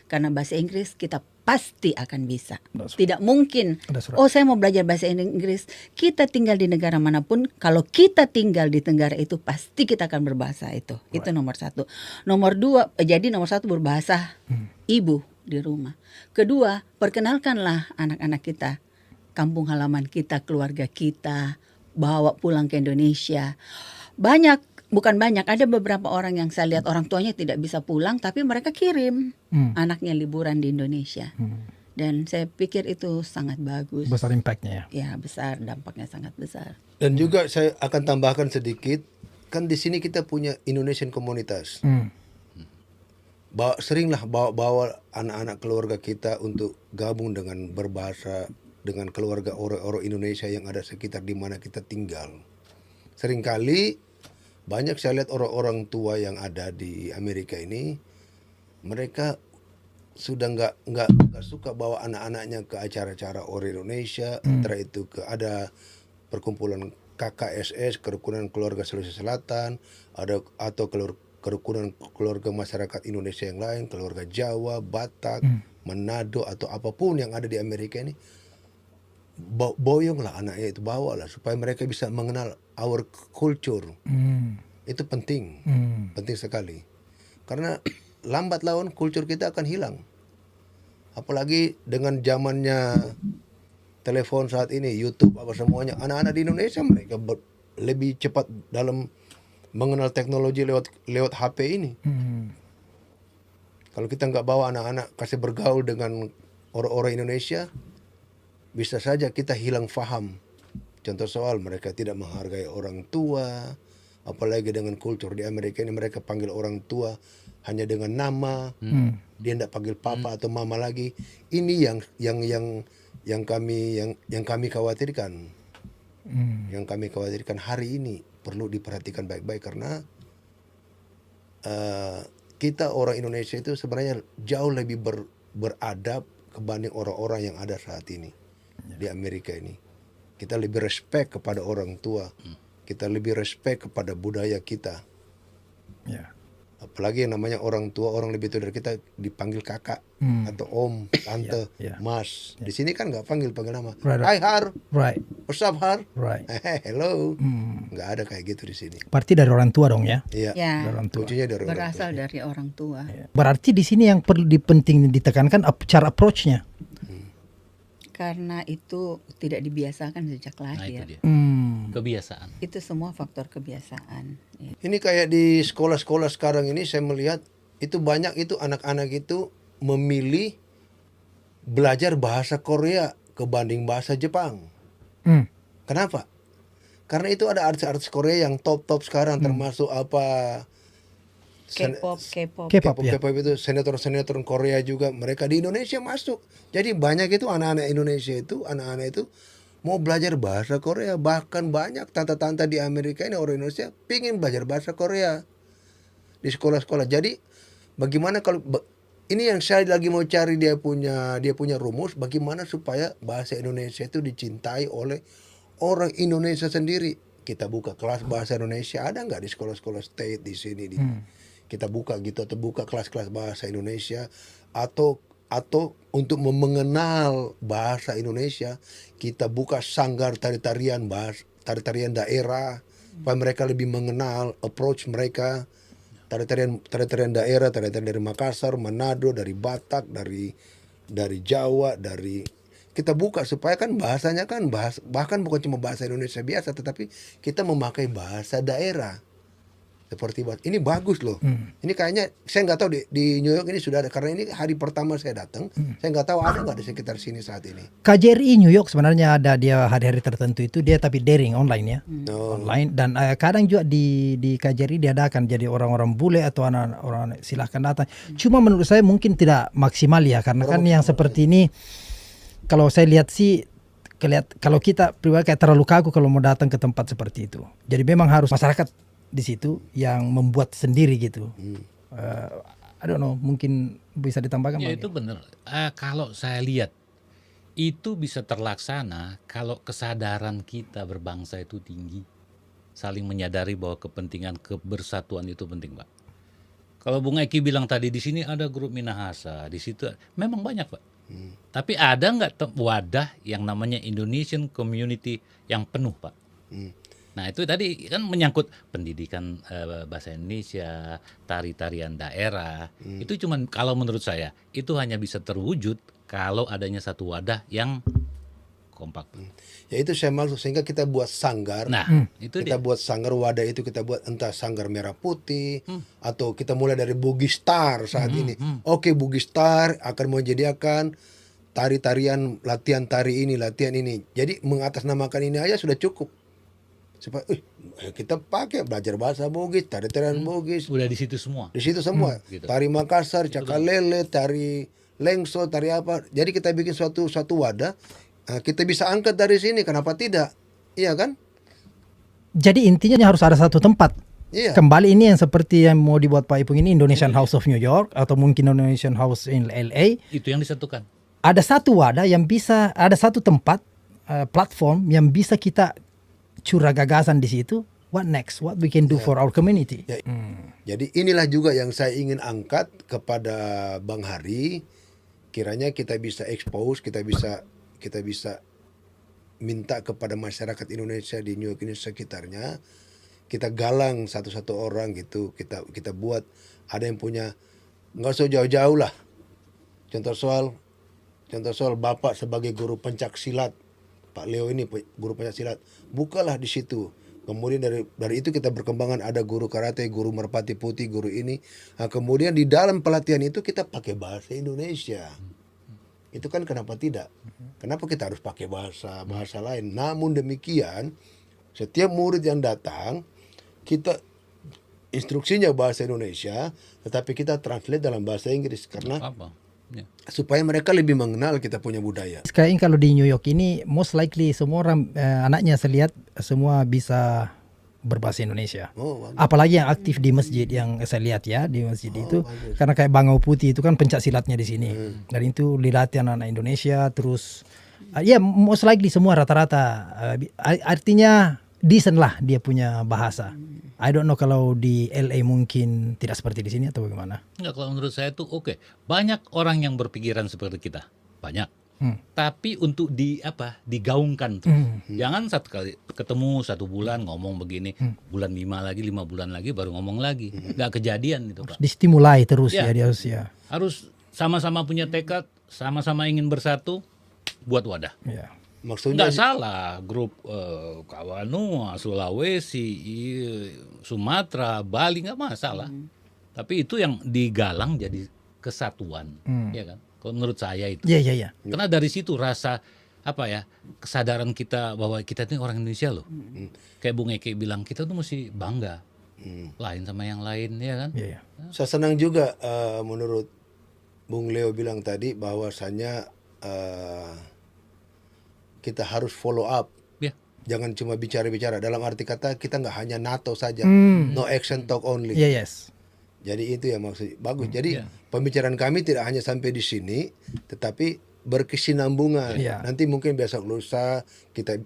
karena bahasa Inggris kita pasti akan bisa. Tidak mungkin, saya mau belajar bahasa Inggris. Kita tinggal di negara manapun, kalau kita tinggal di negara itu pasti kita akan berbahasa itu. Itu nomor satu. Nomor dua, jadi nomor satu berbahasa ibu di rumah. Kedua, perkenalkanlah anak-anak kita, kampung halaman kita, keluarga kita, bawa pulang ke Indonesia. Bukan banyak, ada beberapa orang yang saya lihat orang tuanya tidak bisa pulang, tapi mereka kirim anaknya liburan di Indonesia. Dan saya pikir itu sangat bagus. Besar impactnya ya? Ya besar, dampaknya sangat besar. Dan juga saya akan tambahkan sedikit, kan di sini kita punya Indonesian komunitas. Seringlah bawa anak-anak keluarga kita untuk gabung dengan berbahasa dengan keluarga orang-orang Indonesia yang ada sekitar di mana kita tinggal. Seringkali banyak saya lihat orang-orang tua yang ada di Amerika ini, mereka sudah nggak suka bawa anak-anaknya ke acara-acara orang Indonesia, antara itu ada perkumpulan KKSS, kerukunan keluarga Sulawesi Selatan, ada atau kerukunan keluarga masyarakat Indonesia yang lain, keluarga Jawa, Batak, Manado atau apapun yang ada di Amerika ini, boyonglah anaknya itu, bawalah supaya mereka bisa mengenal our culture. Itu penting, penting sekali. Karena lambat laun kultur kita akan hilang. Apalagi dengan zamannya telepon saat ini, YouTube apa semuanya, anak-anak di Indonesia mereka lebih cepat dalam mengenal teknologi lewat HP ini. Kalau kita nggak bawa anak-anak kasih bergaul dengan orang-orang Indonesia, bisa saja kita hilang faham. Contoh soal mereka tidak menghargai orang tua, apalagi dengan kultur di Amerika ini mereka panggil orang tua hanya dengan nama, dia tidak panggil papa atau mama lagi. Ini yang kami khawatirkan. Yang kami khawatirkan hari ini perlu diperhatikan baik-baik karena kita orang Indonesia itu sebenarnya jauh lebih beradab kebanding orang-orang yang ada saat ini di Amerika ini. Kita lebih respect kepada orang tua, kita lebih respect kepada budaya kita. Apalagi yang namanya orang tua, orang lebih tua dari kita dipanggil kakak atau om, tante, mas. Di sini kan nggak panggil nama. Hai Har, what's up Har? Hello, nggak ada kayak gitu di sini. Berarti dari orang tua dong ya? Ya, Kuncinya dari orang tua. berasal dari orang tua. Berarti di sini yang perlu penting ditekankan cara approach-nya. Karena itu tidak dibiasakan sejak Nah, itu lahir. dia. Kebiasaan. Itu semua faktor kebiasaan. Ya. Ini kayak di sekolah-sekolah sekarang ini saya melihat itu banyak itu anak-anak itu memilih belajar bahasa Korea kebanding bahasa Jepang. Kenapa? Karena itu ada artis-artis Korea yang top-top sekarang termasuk apa K-pop. K-pop ya. K-pop itu sinetron Korea juga mereka di Indonesia masuk. Jadi banyak itu anak-anak Indonesia itu mau belajar bahasa Korea. Bahkan banyak tante-tante di Amerika ini orang Indonesia pingin belajar bahasa Korea di sekolah-sekolah. Jadi bagaimana kalau ini yang saya lagi mau cari dia punya rumus bagaimana supaya bahasa Indonesia itu dicintai oleh orang Indonesia sendiri. Kita buka kelas bahasa Indonesia, ada nggak di sekolah-sekolah state di sini kita buka gitu, atau buka kelas-kelas bahasa Indonesia atau untuk mengenal bahasa Indonesia kita buka sanggar tari-tarian daerah supaya mereka lebih mengenal approach mereka, tari-tarian daerah, tarian dari Makassar, Manado, dari Batak, dari Jawa, kita buka supaya kan bahasanya kan bahkan bukan cuma bahasa Indonesia biasa tetapi kita memakai bahasa daerah. Seperti ini bagus loh. Ini kayaknya saya nggak tahu di New York ini sudah ada karena ini hari pertama saya datang. Saya nggak tahu ada nggak di sekitar sini saat ini. KJRI New York sebenarnya ada dia hari-hari tertentu itu dia tapi daring online ya. Online dan kadang juga di KJRI diadakan jadi orang-orang bule atau orang silahkan datang. Cuma menurut saya mungkin tidak maksimal ya karena kan yang seperti ini kalau saya lihat sih kalau kita pribadi kayak terlalu kaku kalau mau datang ke tempat seperti itu. Jadi memang harus masyarakat di situ yang membuat sendiri gitu. I don't know, mungkin bisa ditambahkan. Ya itu benar. Kalau saya lihat itu bisa terlaksana kalau kesadaran kita berbangsa itu tinggi, saling menyadari bahwa kepentingan kebersatuan itu penting, Pak. Kalau Bung Eki bilang tadi di sini ada grup Minahasa, di situ memang banyak, Pak. Tapi ada nggak wadah yang namanya Indonesian Community yang penuh, Pak? Nah itu tadi kan menyangkut pendidikan bahasa Indonesia, tari-tarian daerah. Itu cuman kalau menurut saya itu hanya bisa terwujud kalau adanya satu wadah yang kompak. Ya itu saya maksud sehingga kita buat sanggar. Nah itu kita buat sanggar wadah itu kita buat entah sanggar merah putih atau kita mulai dari Bugis Star saat ini. Oke, Bugis Star akan menyediakan tari-tarian latihan ini. Jadi mengatasnamakan ini aja sudah cukup. Supaya kita pakai belajar bahasa Bugis, tari-tarian Bugis. udah di situ semua. Di situ semua. Gitu. Tari Makassar, Cakalele, tari Lengso, tari apa. Jadi kita bikin suatu wadah. Kita bisa angkat dari sini, kenapa tidak? Iya kan? Jadi intinya harus ada satu tempat. Iya. Kembali ini yang seperti yang mau dibuat Pak Ipung ini Indonesian House of New York atau mungkin Indonesian House in LA. Itu yang disatukan. Ada satu wadah yang bisa, ada satu tempat platform yang bisa kita curah gagasan di situ, what next? What we can do for our community? Ya, jadi inilah juga yang saya ingin angkat kepada Bang Hari. Kiranya kita bisa expose, kita bisa minta kepada masyarakat Indonesia di New York ini sekitarnya, kita galang satu-satu orang gitu, kita buat ada yang punya, nggak usah jauh-jauh lah. Contoh soal Bapak sebagai guru pencak silat, Pak Leo ini guru pencak silat, bukalah di situ. Kemudian dari itu kita berkembangan, ada guru karate, guru merpati putih, guru ini. Nah, kemudian di dalam pelatihan itu kita pakai bahasa Indonesia. Itu kan kenapa tidak? Kenapa kita harus pakai bahasa lain? Namun demikian, setiap murid yang datang, kita instruksinya bahasa Indonesia, tetapi kita translate dalam bahasa Inggris karena Apa? Ya. supaya mereka lebih mengenal kita punya budaya. Sekarang kalau di New York ini, most likely semua orang anaknya saya lihat semua bisa berbahasa Indonesia. Oh, bagus. Apalagi yang aktif di masjid yang saya lihat ya di masjid itu, karena kayak Bangau Putih itu kan pencak silatnya di sini. Dan itu dilatih anak-anak Indonesia terus. Ya most likely semua rata-rata artinya decent lah dia punya bahasa. I don't know kalau di LA mungkin tidak seperti di sini atau bagaimana. Enggak, kalau menurut saya tuh oke. Banyak orang yang berpikiran seperti kita. Banyak. Tapi untuk digaungkan tuh. Jangan satu kali ketemu 1 bulan ngomong begini, bulan 5 bulan lagi baru ngomong lagi. Nggak kejadian itu, Pak. Distimulai terus Ya. ya dia harus ya. Harus sama-sama punya tekad, sama-sama ingin bersatu buat wadah. Ya. Maksudnya Nggak salah grup Kawanua, Sulawesi, Sumatera, Bali nggak masalah. Tapi itu yang digalang jadi kesatuan, ya kan? Kalau menurut saya itu. Iya, iya, iya. Karena dari situ rasa kesadaran kita bahwa kita ini orang Indonesia loh. Kayak Bung Eke bilang kita tuh mesti bangga, lain sama yang lain, ya kan? Iya, iya. saya senang juga menurut Bung Leo bilang tadi bahwasanya kita harus follow up. Ya. Jangan cuma bicara-bicara. Dalam arti kata kita nggak hanya NATO saja, no action talk only. Iya, yes. Jadi itu yang maksud bagus. Jadi pembicaraan kami tidak hanya sampai di sini, tetapi berkesinambungan. Iya. Nanti mungkin besok lusa kita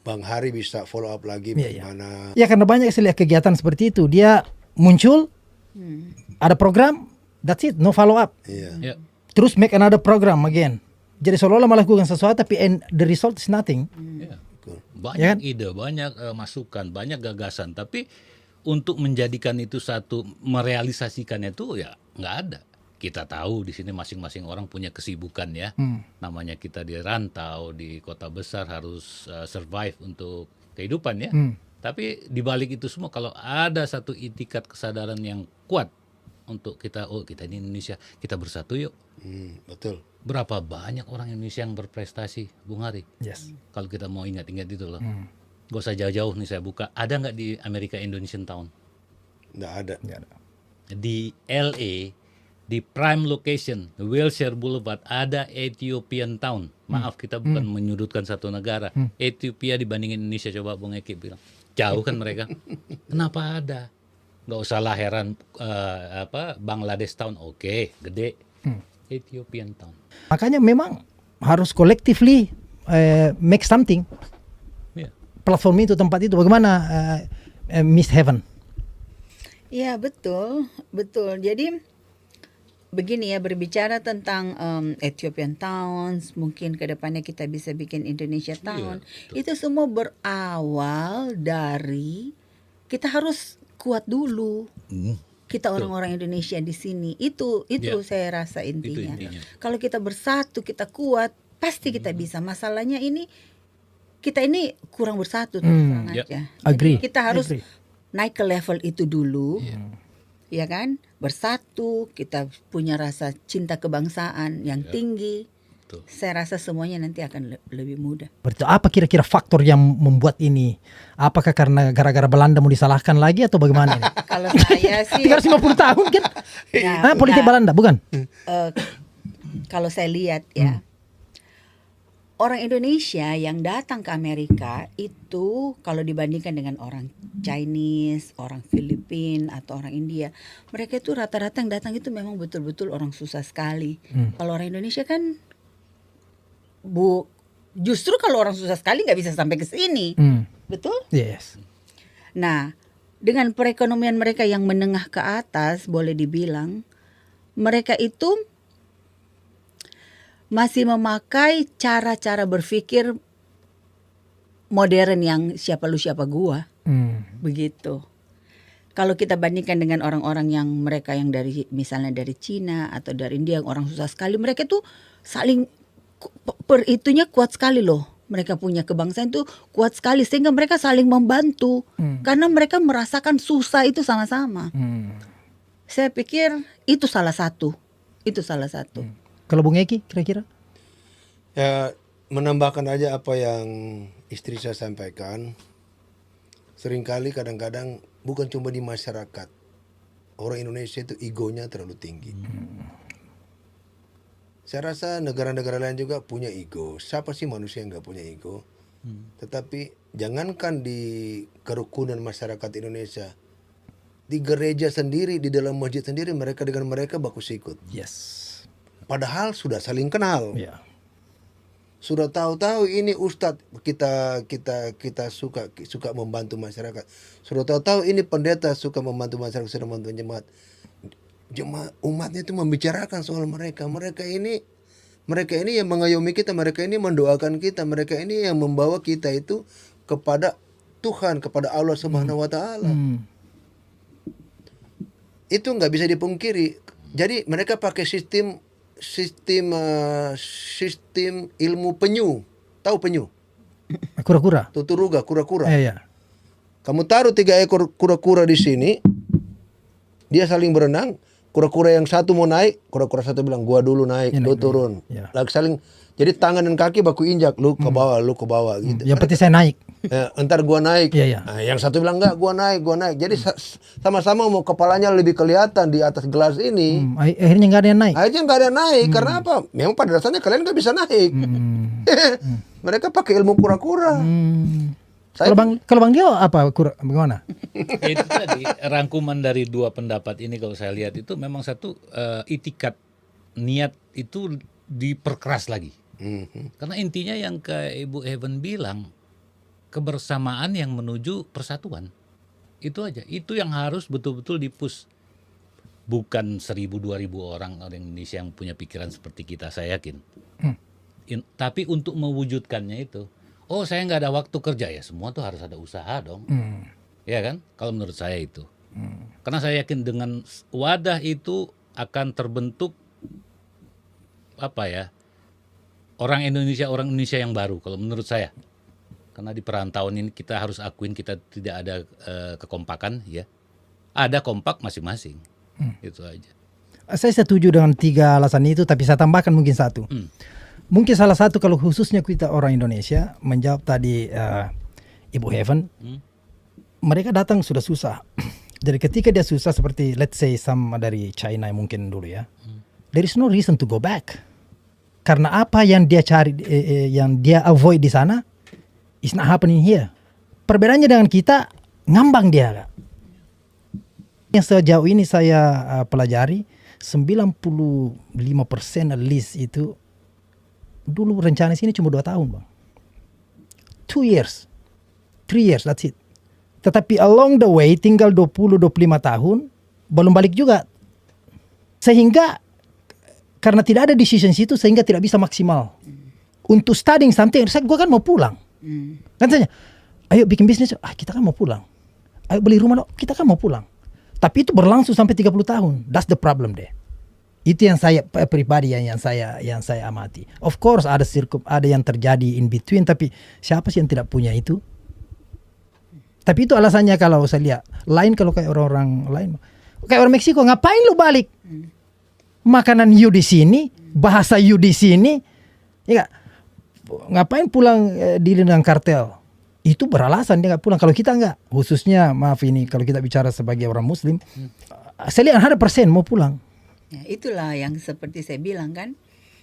Bang Hari bisa follow up lagi bagaimana. Ya karena banyak saya lihat kegiatan seperti itu. Dia muncul, ada program, that's it, no follow up. Iya. Ya. Terus make another program again. Jadi seolah-olah melakukan sesuatu tapi the result is nothing. Ya. Betul. Banyak Ya kan? ide, banyak masukan, banyak gagasan. Tapi untuk menjadikan itu satu, merealisasikannya itu ya nggak ada. Kita tahu di sini masing-masing orang punya kesibukan ya. Namanya kita di rantau, di kota besar harus survive untuk kehidupan ya. Tapi di balik itu semua kalau ada satu itikat kesadaran yang kuat untuk kita, oh kita ini Indonesia, kita bersatu yuk. Betul. Berapa banyak orang Indonesia yang berprestasi, Bung Hari? Yes. Kalau kita mau ingat-ingat itu loh. Gak usah jauh-jauh nih saya buka. Ada nggak di Amerika Indonesian Town? Nggak ada. Nggak ada. Di LA, di prime location, Wilshire Boulevard, ada Ethiopian Town. Maaf kita bukan menyudutkan satu negara. Ethiopia dibandingin Indonesia, coba Bung Eki bilang. Jauh kan mereka? Kenapa ada? Nggak usah lah heran Bangladesh Town, oke, gede. Ethiopian Town. Makanya memang harus collectively make something. Ya. Platform itu, tempat itu. Bagaimana Miss Heaven? Ya betul, betul. Jadi begini ya, berbicara tentang Ethiopian Towns, mungkin kedepannya kita bisa bikin Indonesia Town. Itu semua berawal dari kita harus kuat dulu. Kita orang-orang Indonesia di sini. Itu saya rasa intinya. Kalau kita bersatu, kita kuat, pasti kita bisa. Masalahnya kita ini kurang bersatu terus terang aja. Agree. Jadi kita harus Agree. naik ke level itu dulu. Ya kan? Bersatu, kita punya rasa cinta kebangsaan yang tinggi. Betul. Saya rasa semuanya nanti akan lebih mudah. Berarti apa kira-kira faktor yang membuat ini? Apakah karena gara-gara Belanda mau disalahkan lagi atau bagaimana ini? Kalau saya sih 350 tahun kan? Nah, Politik nah, Belanda, bukan? kalau saya lihat ya, orang Indonesia yang datang ke Amerika itu kalau dibandingkan dengan orang Chinese, orang Filipina atau orang India, mereka itu rata-rata yang datang itu memang betul-betul orang susah sekali. Kalau orang Indonesia kan Justru kalau orang susah sekali nggak bisa sampai ke sini. Betul? Yes. Nah, dengan perekonomian mereka yang menengah ke atas, boleh dibilang mereka itu masih memakai cara-cara berpikir modern yang siapa lu siapa gua. Begitu. Kalau kita bandingkan dengan orang-orang yang mereka yang dari misalnya dari Cina atau dari India yang orang susah sekali, mereka tuh saling itunya kuat sekali loh. Mereka punya kebangsaan itu kuat sekali sehingga mereka saling membantu karena mereka merasakan susah itu sama-sama. Saya pikir itu salah satu. Itu salah satu. Kalau Bung Eki kira-kira? Ya, menambahkan aja apa yang istri saya sampaikan. Seringkali kadang-kadang bukan cuma di masyarakat, orang Indonesia itu egonya terlalu tinggi. Saya rasa negara-negara lain juga punya ego. Siapa sih manusia yang nggak punya ego? Tetapi jangankan di kerukunan masyarakat Indonesia, di gereja sendiri, di dalam masjid sendiri, mereka dengan mereka baku sikut. Yes. Padahal sudah saling kenal. Ya. Sudah tahu-tahu ini ustadz, kita suka membantu masyarakat. Sudah tahu-tahu ini pendeta suka membantu masyarakat, sudah membantu jemaat. Umatnya itu membicarakan soal mereka. Mereka ini yang mengayomi kita, mereka ini mendoakan kita, mereka ini yang membawa kita itu kepada Tuhan, kepada Allah Subhanahu wa taala. Itu nggak bisa dipungkiri. Jadi mereka pakai sistem ilmu penyu. Tahu penyu? Kura-kura. Tuturuga, kura-kura. Iya. Kamu taruh 3 ekor kura-kura di sini, dia saling berenang. Kura-kura yang satu mau naik, kura-kura satu bilang, gua dulu naik, Ya, lu naik turun. ya. Lagi saling, jadi tangan dan kaki baku injak, lu ke bawah, lu ke bawah gitu. Yang penting saya naik. Entar gua naik. Iya, iya. Nah, yang satu bilang enggak, gua naik. Jadi sama-sama mau kepalanya lebih kelihatan di atas gelas ini. Akhirnya nggak ada yang naik. Akhirnya nggak ada yang naik. Karena apa? Memang pada dasarnya kalian nggak bisa naik. Mereka pakai ilmu kura-kura. Kalau Bang Dio apa bagaimana? Itu tadi rangkuman dari dua pendapat ini kalau saya lihat itu memang satu itikat niat itu diperkeras lagi. Karena intinya yang ke Ibu Heaven bilang, kebersamaan yang menuju persatuan. Itu aja. Itu yang harus betul-betul dipus. Bukan 1.000-2.000 orang Indonesia yang punya pikiran seperti kita, saya yakin. Tapi untuk mewujudkannya itu, oh saya nggak ada waktu kerja, ya semua tuh harus ada usaha dong. Ya kan? Kalau menurut saya itu. Karena saya yakin dengan wadah itu akan terbentuk orang Indonesia yang baru kalau menurut saya. Karena di perantauan ini kita harus akuin kita tidak ada kekompakan, ya. Ada kompak masing-masing. Itu aja. Saya setuju dengan 3 alasan itu, tapi saya tambahkan mungkin satu. Mungkin salah satu kalau khususnya kita orang Indonesia, menjawab tadi Ibu Heaven, mereka datang sudah susah. Jadi ketika dia susah seperti let's say sama dari China mungkin dulu ya, there is no reason to go back. Karena apa yang dia cari, yang dia avoid di sana, is not happening here. Perbedaannya dengan kita, ngambang dia. Yang sejauh ini saya pelajari, 95% at least itu dulu rencana sini cuma 2 tahun, Bang. 2 years. 3 years, that's it. Tetapi along the way tinggal 20-25 tahun belum balik juga. Sehingga karena tidak ada decision situ sehingga tidak bisa maksimal. Untuk studying something, gue kan mau pulang. Kan saja, ayo bikin bisnis, kita kan mau pulang. Ayo beli rumah, kita kan mau pulang. Tapi itu berlangsung sampai 30 tahun. That's the problem deh. Itu yang saya pribadi yang saya amati. Of course ada yang terjadi in between, tapi siapa sih yang tidak punya itu? Tapi itu alasannya kalau saya lihat. Lain kalau kayak orang-orang lain. Kayak orang Meksiko, ngapain lu balik? Makanan you di sini, bahasa you di sini. Ya, ngapain pulang di dengan kartel? Itu beralasan dia nggak pulang. Kalau kita nggak, khususnya maaf ini kalau kita bicara sebagai orang Muslim, saya lihat 100% mau pulang. Ya, itulah yang seperti saya bilang kan,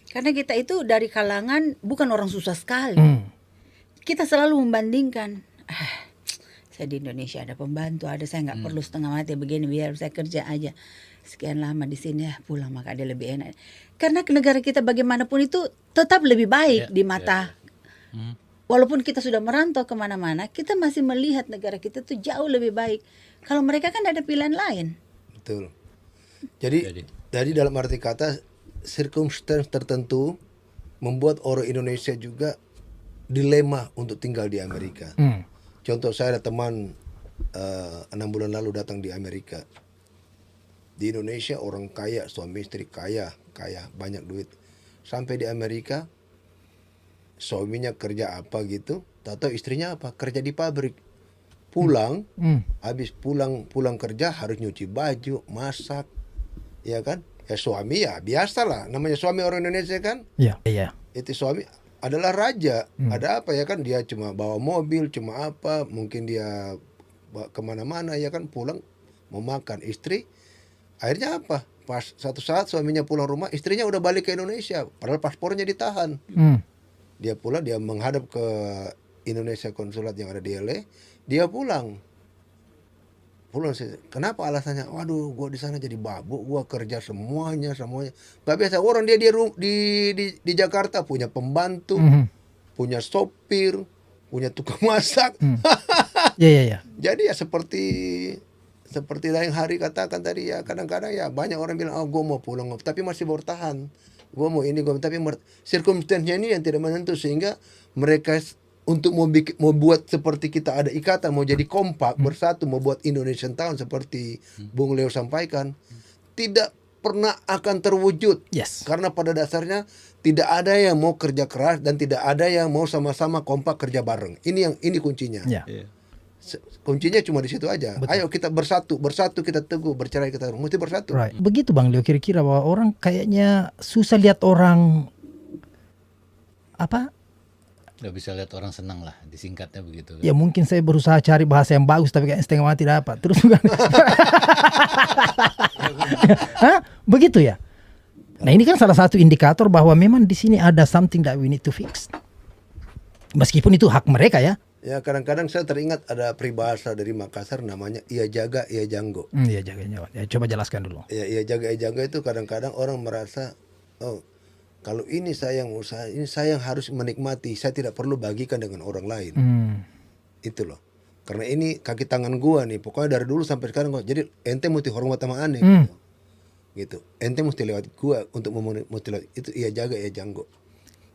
karena kita itu dari kalangan bukan orang susah sekali. Kita selalu membandingkan. Saya di Indonesia ada pembantu, saya nggak perlu setengah mati begini, biar saya kerja aja sekian lama di sini, pulang maka dia lebih enak. Karena negara kita bagaimanapun itu tetap lebih baik di mata Walaupun kita sudah merantau kemana-mana, kita masih melihat negara kita tuh jauh lebih baik. Kalau mereka kan ada pilihan lain. Betul. Jadi dalam arti kata, circumstance tertentu membuat orang Indonesia juga dilema untuk tinggal di Amerika. Contoh, saya ada teman 6 bulan lalu datang di Amerika. Di Indonesia orang kaya, suami istri kaya, banyak duit. Sampai di Amerika, suaminya kerja apa gitu, tahu istrinya apa, kerja di pabrik. Pulang, habis pulang kerja harus nyuci baju, masak, ya kan? Ya suami ya biasalah, namanya suami orang Indonesia kan. Iya. Iya. Itu suami adalah raja. Ada apa ya kan, dia cuma bawa mobil, cuma apa, mungkin dia kemana-mana ya kan, pulang mau makan. Istri akhirnya apa, pas satu saat suaminya pulang rumah, istrinya udah balik ke Indonesia, padahal paspornya ditahan. Dia pulang, dia menghadap ke Indonesia konsulat yang ada di LA, dia pulang. Kenapa alasannya? Waduh, gua di sana jadi babuk, gua kerja semuanya. Gak biasa orang dia di Jakarta punya pembantu, punya sopir, punya tukang masak. Iya. Jadi ya seperti lain hari katakan tadi ya, kadang-kadang ya banyak orang bilang, oh gua mau pulang, tapi masih bertahan. Gua mau ini, tapi circumstance-nya ini yang tidak menentu, sehingga mereka untuk mau buat seperti kita ada ikatan, mau jadi kompak, bersatu, mau buat Indonesian Town seperti Bung Leo sampaikan, tidak pernah akan terwujud. Yes. Karena pada dasarnya tidak ada yang mau kerja keras dan tidak ada yang mau sama-sama kompak kerja bareng. Ini kuncinya. Ya. Kuncinya cuma di situ aja. Betul. Ayo kita bersatu kita teguh, bercerai kita mesti bersatu. Right. Begitu Bang Leo, kira-kira bahwa orang kayaknya susah lihat orang apa? Gak bisa lihat orang senang lah, disingkatnya begitu. Ya mungkin saya berusaha cari bahasa yang bagus tapi kayak setengah mati dapat. Terus bukan? Hah? Begitu ya. Nah ini kan salah satu indikator bahwa memang di sini ada something that we need to fix. Meskipun itu hak mereka ya. Ya kadang-kadang saya teringat ada peribahasa dari Makassar namanya ia jaga ia janggo. Iya jaga. Ya, coba jelaskan dulu. Ya ia jaga ia janggo itu kadang-kadang orang merasa, oh kalau ini saya yang harus menikmati, saya tidak perlu bagikan dengan orang lain. Itu loh. Karena ini kaki tangan gua nih, pokoknya dari dulu sampai sekarang gua. Jadi ente mesti hormat sama aneh gitu. Ente mesti lewat gua untuk mesti lewat. Itu ia jaga ia janggo.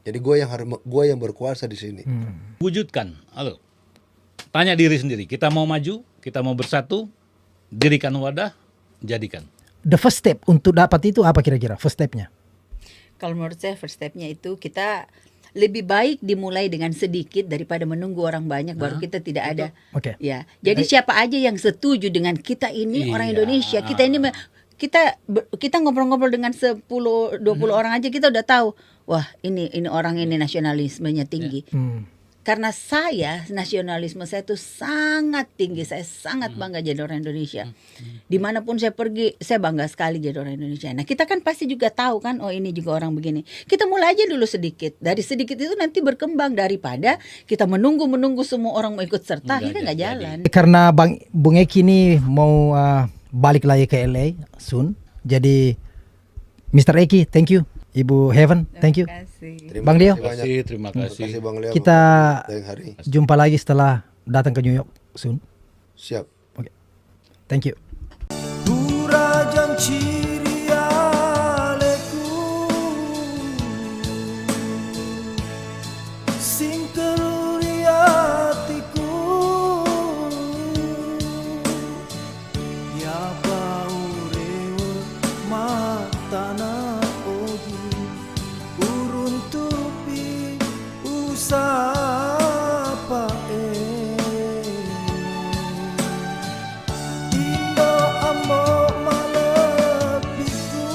Jadi gua yang berkuasa di sini. Wujudkan. Halo. Tanya diri sendiri, kita mau maju, kita mau bersatu, dirikan wadah, jadikan. The first step untuk dapat itu apa kira-kira? First stepnya? Kalau menurut saya first step-nya itu kita lebih baik dimulai dengan sedikit daripada menunggu orang banyak baru kita tidak ada. Oke. Ya. Jadi siapa aja yang setuju dengan kita ini orang Indonesia, kita ngobrol-ngobrol dengan 10 20 orang aja kita udah tahu, wah, ini orang ini nasionalismenya tinggi. Karena nasionalisme saya itu sangat tinggi. Saya sangat bangga jadi orang Indonesia. Dimanapun saya pergi, saya bangga sekali jadi orang Indonesia. Nah kita kan pasti juga tahu kan, oh ini juga orang begini. Kita mulai aja dulu sedikit. Dari sedikit itu nanti berkembang, daripada kita menunggu semua orang mau ikut serta, kita nggak jalan. Karena Bung Eki ini mau balik lagi ke LA soon. Jadi Mr. Eki, thank you. Ibu Heaven, thank you. Bang Leo, Terima kasih. Bang Leo. Kita hari. jumpa lagi setelah datang ke New York soon. Siap. Oke. Thank you. Durajan cirialeku sing teruri hatiku ya bau rewe matana ogi urun tupi usapa Indo ambo malepiku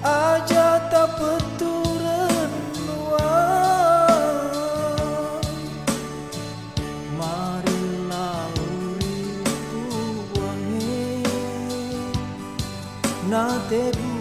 aja tak peturen marilah uripu wangi na tebu